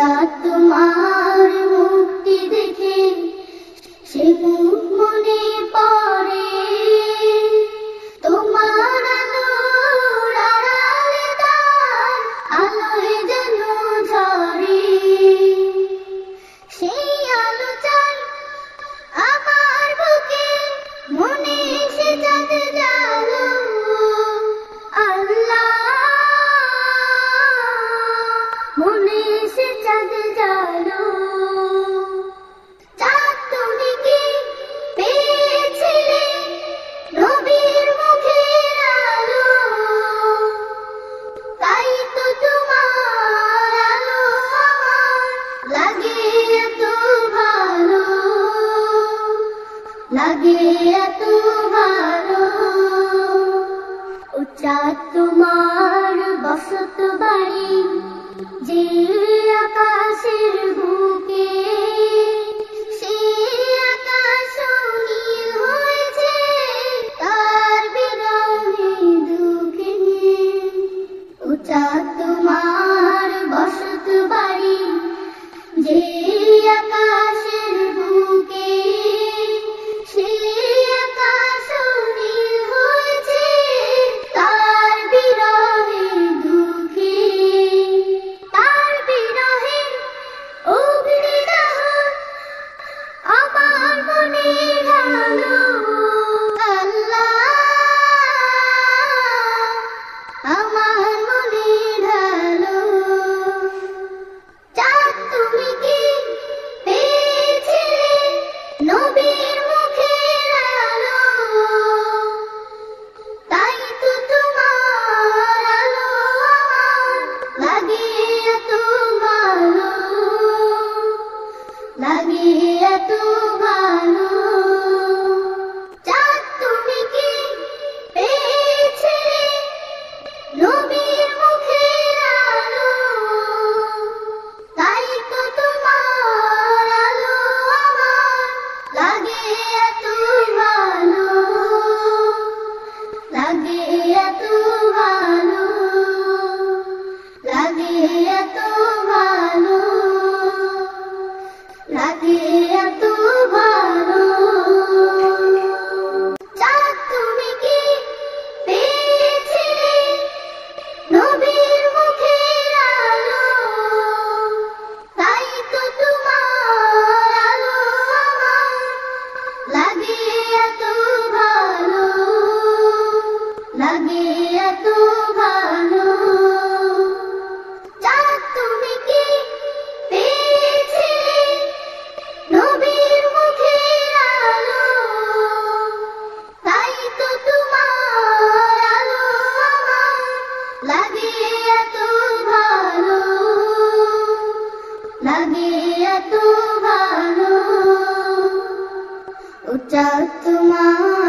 চাঁদ তোমার মুক্তি দেখে সে মুখ মনে পড়ে, তোমার আলোর আড়ালে তার আলোয় যেন ঝরে। সেই আলো চাই আমার বুকে, মনে সে চাঁদ জালো। আল্লাহ মনে সে চাঁদ জালো। চাঁদ তুমি কি পেয়েছিলে নবীর মুখের আলো, তাই তো তোমার আলো আমার লাগে এত ভালো, লাগে এত ভালো। ও চাঁদ তোমার বসত বাড়ি যে আকাশের বুকে, সেই আকাশ নীল হয়েছে তার বিরহে দুঃখে। ও চাঁদ তোমার বসত বাড়ি যে আকাশের বুকে, সেই আকাশ নীল হয়েছে তার বিরহে দুঃখে। তার বিরহে অগ্নিদাহ আমার মনে ঢালো। আল্লাহ আমার মনে ঢালো। চাঁদ তুমি কি পেয়েছিলে নবীর মুখের আলো, তাই তো তোমার আলো আমার লাগে এত ভালো, লাগে এত ভালো। চাঁদ তুমি কি পেয়েছিলে নবীর মুখের আলো, তাই তো তোমার আলো আমার লাগে এত ভালো, লাগে এত ভালো, লাগে এত ভালো, লাগে এত ভালো। চাঁদ তুমি কি পেয়েছিলে নবীর মুখের আলো, তাই তো তোমার আলো আমার লাগে এত ভালো, লাগে এত ভালো। চাঁদ তুমি কি পেয়েছিলে নবীর মুখের আলো, তাই তো তোমার আলো আমার লাগে এত ভালো, লাগে এত ভালো। ও চাঁদ তোমার